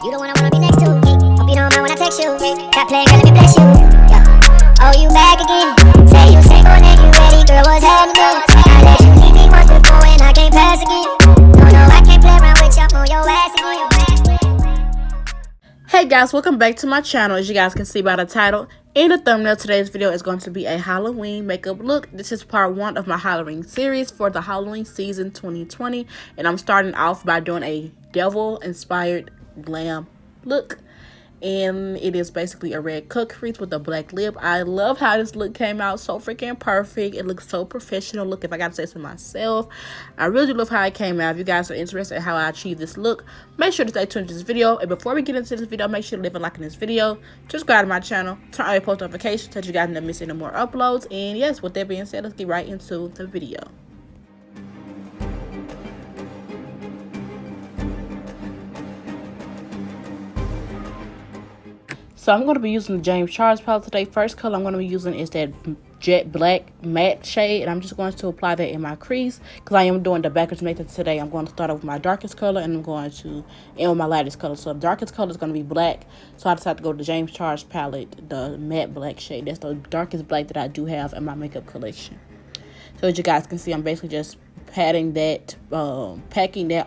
You the one I wanna be next to. Hope you don't mind when I text you. Got playing, girl, let me bless you. Yeah. Oh, you back again. Say you single and you ready, girl, what's happening? I let you leave me once before and I can't pass again. No, I can't play around with you, I'm on your ass again. Hey guys, welcome back to my channel. As you guys can see by the title and the thumbnail, today's video is going to be a Halloween makeup look. This is part 1 of my Halloween series for the Halloween season 2020, and I'm starting off by doing a devil inspired glam look. And it is basically a red cut crease with a black lip. I love how this look came out so freaking perfect. It looks so professional. Look, if I gotta say so myself, I really love how it came out. If you guys are interested in how I achieved this look, make sure to stay tuned to this video. And before we get into this video, make sure to leave a like in this video, subscribe to my channel, turn on your post notifications so that you guys never miss any more uploads. And yes, with that being said, let's get right into the video. So I'm going to be using the James Charles palette today. First color I'm going to be using is that jet black matte shade, and I'm just going to apply that in my crease because I am doing the backwards method today. I'm going to start off with my darkest color and I'm going to end with my lightest color. So the darkest color is going to be black, so I decided to go to the James Charles palette, the matte black shade. That's the darkest black that I do have in my makeup collection. So as you guys can see, I'm basically just packing that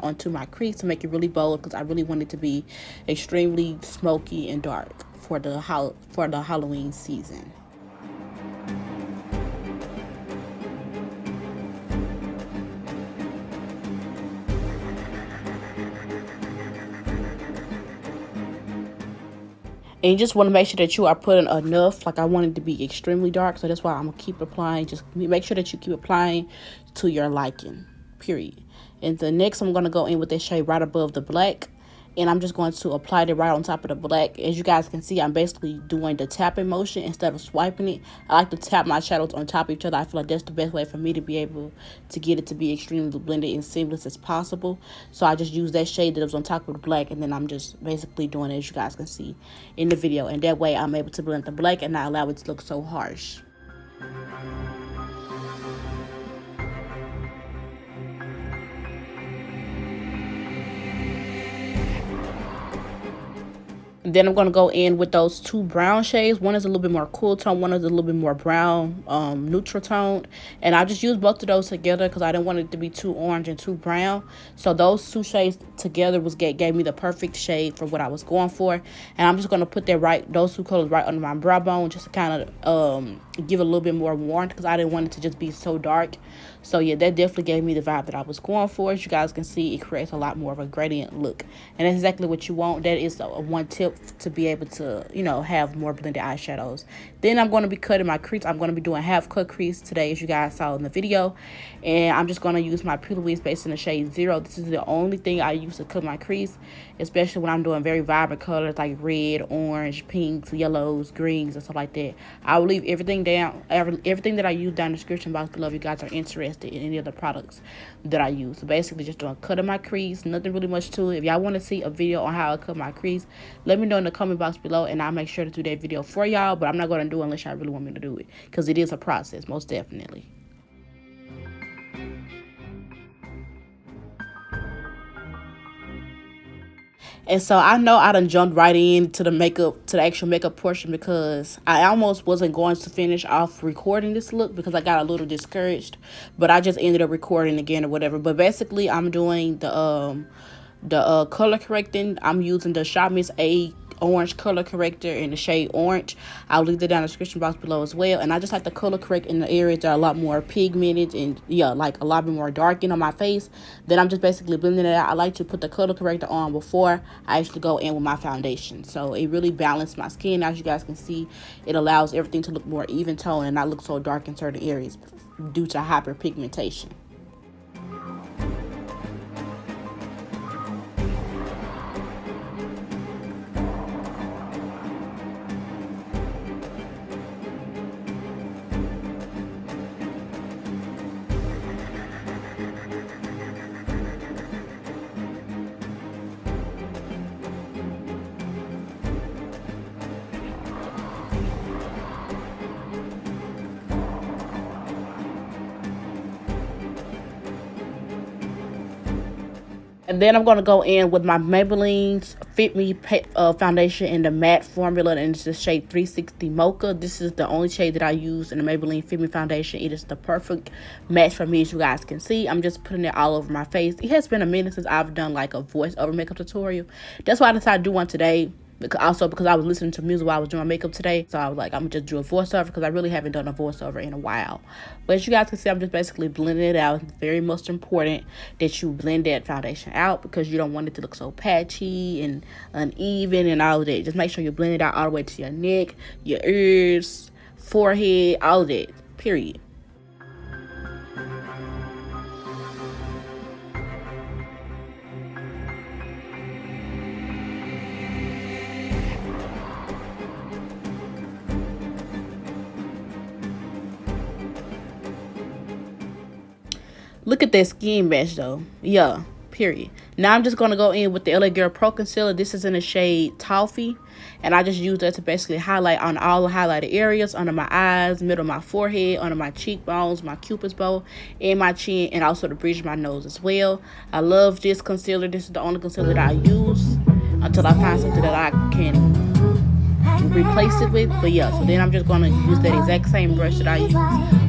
onto my crease to make it really bold because I really want it to be extremely smoky and dark for the Halloween season. And you just want to make sure that you are putting enough. Like, I want it to be extremely dark, so that's why I'm gonna keep applying. Just make sure that you keep applying to your liking, period. And the next, I'm gonna go in with this shade right above the black, and I'm just going to apply it right on top of the black. As you guys can see, I'm basically doing the tapping motion instead of swiping it. I like to tap my shadows on top of each other. I feel like that's the best way for me to be able to get it to be extremely blended and seamless as possible. So I just use that shade that was on top of the black, and then I'm just basically doing it as you guys can see in the video. And that way I'm able to blend the black and not allow it to look so harsh. Then I'm going to go in with those two brown shades. One is a little bit more cool tone. One is a little bit more brown, neutral toned. And I just used both of those together because I didn't want it to be too orange and too brown. So those two shades together gave me the perfect shade for what I was going for. And I'm just going to put those two colors right under my brow bone just to kind of give it a little bit more warmth because I didn't want it to just be so dark. So yeah, that definitely gave me the vibe that I was going for. As you guys can see, it creates a lot more of a gradient look, and that's exactly what you want. That is one tip to be able to, you know, have more blended eyeshadows. Then I'm going to be cutting my crease. I'm going to be doing half cut crease today, as you guys saw in the video, and I'm just going to use my Pretty Louise base in the shade 0. This is the only thing I use to cut my crease, especially when I'm doing very vibrant colors like red, orange, pinks, yellows, greens, and stuff like that. I will leave everything down, everything that I use down in the description box below if you guys are interested in any of the products that I use. So basically just doing a cut of my crease, nothing really much to it. If y'all want to see a video on how I cut my crease, let me know in the comment box below and I'll make sure to do that video for y'all, but I'm not going to do it unless y'all really want me to do it because it is a process, most definitely. And so I know I done jumped right into the actual makeup portion because I almost wasn't going to finish off recording this look because I got a little discouraged, but I just ended up recording again or whatever. But basically I'm doing the color correcting. I'm using the Shop Miss A orange color corrector in the shade orange. I'll leave that down in the description box below as well. And I just like to color correct in the areas that are a lot more pigmented and yeah, like a lot more darkened on my face. Then I'm just basically blending it out. I like to put the color corrector on before I actually go in with my foundation, so it really balances my skin. As you guys can see, it allows everything to look more even tone and not look so dark in certain areas due to hyperpigmentation. And then I'm going to go in with my Maybelline Fit Me foundation in the matte formula, and it's the shade 360 Mocha. This is the only shade that I use in the Maybelline Fit Me foundation. It is the perfect match for me, as you guys can see. I'm just putting it all over my face. It has been a minute since I've done like a voiceover makeup tutorial. That's why I decided to do one today. Because I was listening to music while I was doing my makeup today, so I was like, I'm gonna just do a voiceover because I really haven't done a voiceover in a while. But as you guys can see, I'm just basically blending it out. It's very most important that you blend that foundation out because you don't want it to look so patchy and uneven and all of that. Just make sure you blend it out all the way to your neck, your ears, forehead, all of that, period. Look at that skin match though. Yeah, period. Now I'm just going to go in with the LA Girl Pro Concealer. This is in the shade Toffee. And I just use that to basically highlight on all the highlighted areas, under my eyes, middle of my forehead, under my cheekbones, my cupid's bow, and my chin, and also the bridge of my nose as well. I love this concealer. This is the only concealer that I use until I find something that I can replace it with. But yeah, so then I'm just going to use that exact same brush that I use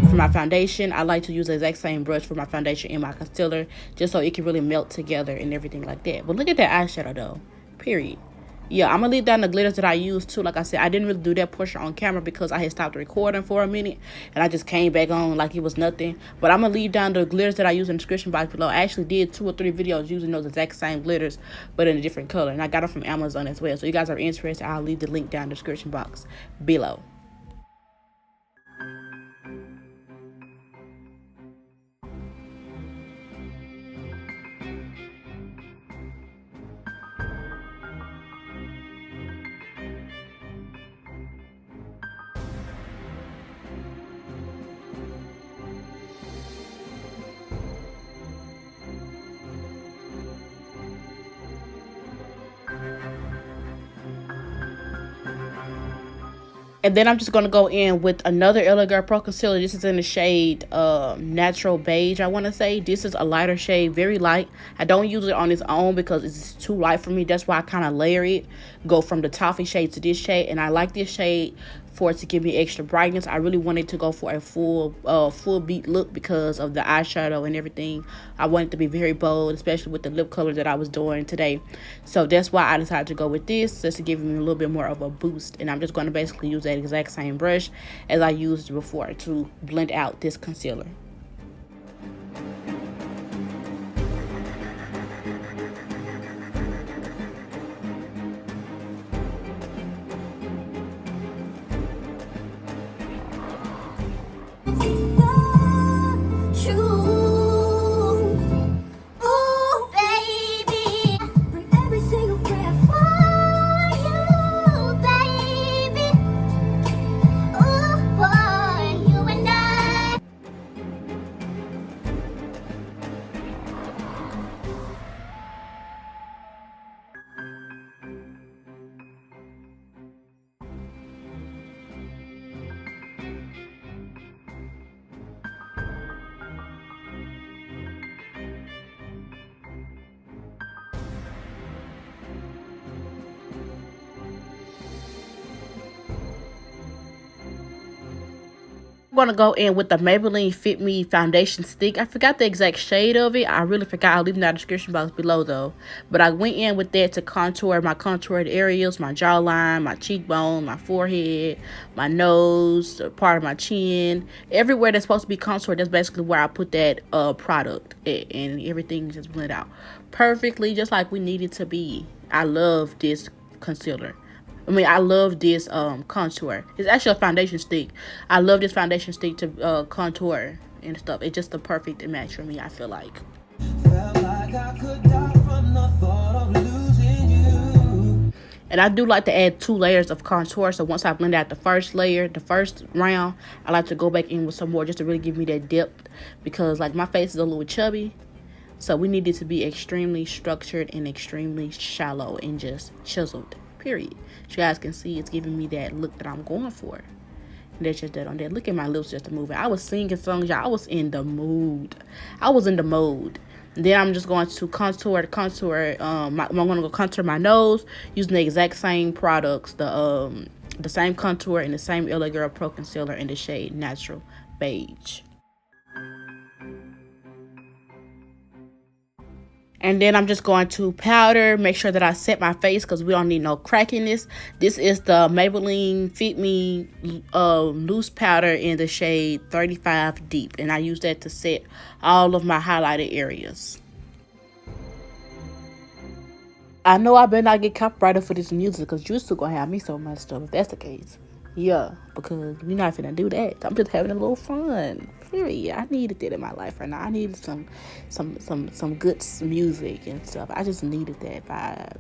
for my foundation. I like to use the exact same brush for my foundation and my concealer, just so it can really melt together and everything like that. But look at that eyeshadow though, period. Yeah, I'm gonna leave down the glitters that I used too. Like I said, I didn't really do that portion on camera because I had stopped recording for a minute and I just came back on like it was nothing. But I'm gonna leave down the glitters that I use in the description box below. I actually did 2 or 3 videos using those exact same glitters but in a different color, and I got them from Amazon as well. So you guys are interested, I'll leave the link down in the description box below. And then I'm just going to go in with another LA Girl Pro Concealer. This is in the shade Natural Beige, I want to say. This is a lighter shade, very light. I don't use it on its own because it's too light for me. That's why I kind of layer it, go from the toffee shade to this shade. And I like this shade for it to give me extra brightness. I really wanted to go for a full beat look because of the eyeshadow and everything. I wanted it to be very bold, especially with the lip color that I was doing today. So that's why I decided to go with this, just to give me a little bit more of a boost. And I'm just going to basically use that exact same brush as I used before to blend out this concealer. I'm going to go in with the Maybelline Fit Me foundation stick. I forgot the exact shade of it. I really forgot. I'll leave it in the description box below though. But I went in with that to contour my contoured areas, my jawline, my cheekbone, my forehead, my nose, part of my chin. Everywhere that's supposed to be contoured, that's basically where I put that product at, and everything just blend out perfectly, just like we need it to be. I love this concealer. I love this contour. It's actually a foundation stick. I love this foundation stick to contour and stuff. It's just the perfect match for me, I feel like. Felt like I could die from the thought of losing you. And I do like to add 2 layers of contour. So once I blend out the first layer, the first round, I like to go back in with some more just to really give me that depth. Because like my face is a little chubby. So we need it to be extremely structured and extremely shallow and just chiseled. Period. As you guys can see, it's giving me that look that I'm going for. And that's just that on that. Look at my lips just moving. I was singing songs, y'all. I was in the mood. I was in the mode. Then I'm just going to contour. I'm going to go contour my nose using the exact same products, the same contour and the same LA Girl Pro Concealer in the shade Natural Beige. And then I'm just going to powder, make sure that I set my face because we don't need no crackiness. This is the Maybelline Fit Me loose powder in the shade 35 Deep. And I use that to set all of my highlighted areas. I know I better not get copyrighted for this music because you're still going to have me so much stuff if that's the case. Yeah, because we're not finna do that. I'm just having a little fun. Period. I needed that in my life right now. I needed some good music and stuff. I just needed that vibe.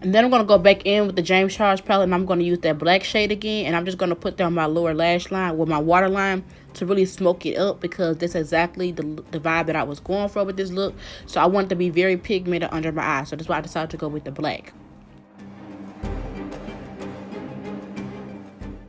And then I'm going to go back in with the James Charles palette, and I'm going to use that black shade again. And I'm just going to put down my lower lash line with my waterline to really smoke it up, because that's exactly the vibe that I was going for with this look. So I want it to be very pigmented under my eyes. So that's why I decided to go with the black.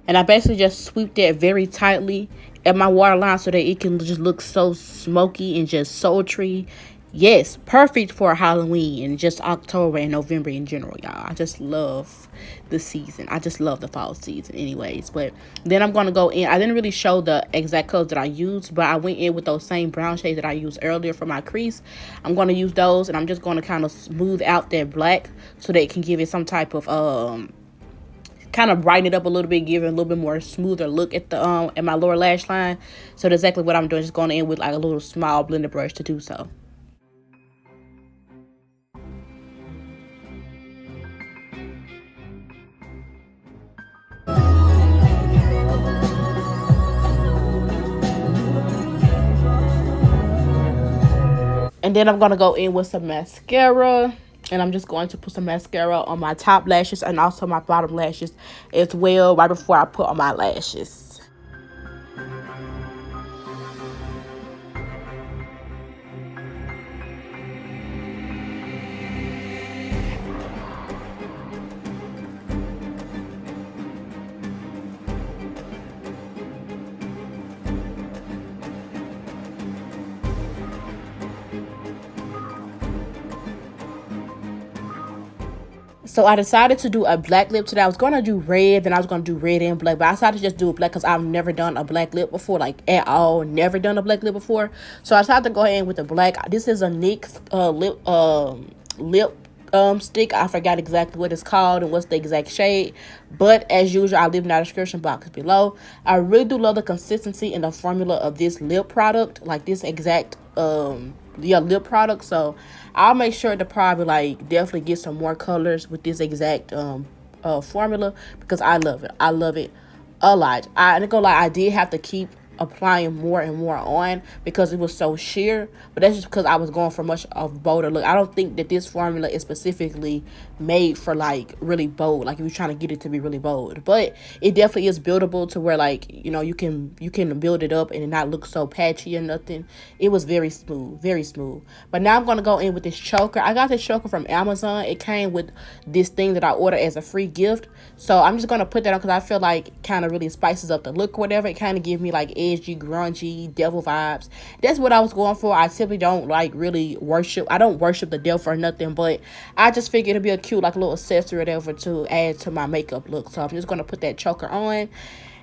And I basically just sweep that very tightly at my waterline so that it can just look so smoky and just sultry. Yes, perfect for Halloween and just October and November in general, y'all. I just love the season. I just love the fall season anyways. But then I'm going to go in. I didn't really show the exact colors that I used, but I went in with those same brown shades that I used earlier for my crease. I'm going to use those, and I'm just going to kind of smooth out that black so that it can give it some type of kind of brighten it up a little bit, give it a little bit more smoother look at the at my lower lash line. So that's exactly what I'm doing, just going in with like a little small blender brush to do so. And then I'm going to go in with some mascara. And I'm just going to put some mascara on my top lashes and also my bottom lashes as well, right before I put on my lashes. So I decided to do a black lip today. I was going to do red, then I was going to do red and black. But I decided to just do a black because I've never done a black lip before, like at all. Never done a black lip before. So I decided to go ahead with the black. This is a NYX lip stick. I forgot exactly what it's called and what's the exact shade. But as usual, I'll leave in the description box below. I really do love the consistency and the formula of this lip product. Like this exact lip product. So I'll make sure to probably like definitely get some more colors with this exact formula, because I love it. I love it a lot. I ain't gonna lie, I did have to keep applying more and more on because it was so sheer, but that's just because I was going for much of bolder look. I don't think that this formula is specifically made for like really bold, like if you're trying to get it to be really bold, but it definitely is buildable to where like, you know, you can build it up and it not look so patchy or nothing. It was very smooth, very smooth. But now I'm going to go in with this choker. I got this choker from Amazon. It came with this thing that I ordered as a free gift, so I'm just going to put that on because I feel like it kind of really spices up the look or whatever. It kind of gives me like edgy, grungy, devil vibes. That's what I was going for. I simply don't like really worship. I don't worship the devil or nothing, but I just figured it'd be a cute like a little accessory or whatever to add to my makeup look. So I'm just going to put that choker on,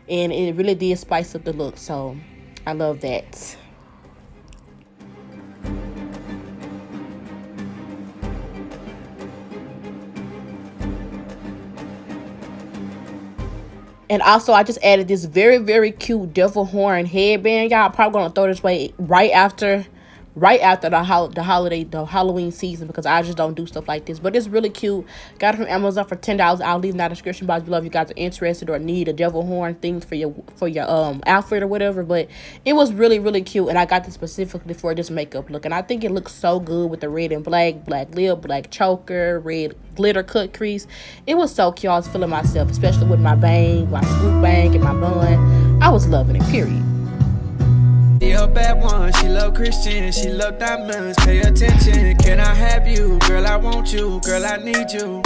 and it really did spice up the look. So I love that. And also, I just added this very, very cute devil horn headband. Y'all probably gonna throw this away right after the Halloween season, because I just don't do stuff like this. But it's really cute. Got it from Amazon for $10. I'll leave in the description box below if you guys are interested or need a devil horn thing for your outfit or whatever. But it was really, really cute, and I got this specifically for this makeup look, and I think it looks so good with the red and black lip, black choker, red glitter cut crease. It was so cute. I was feeling myself, especially with my bang, my swoop bang, and my bun. I was loving it, period. A bad one, she love Christian, she love diamonds, pay attention. Can I have you? Girl, I want you, girl, I need you.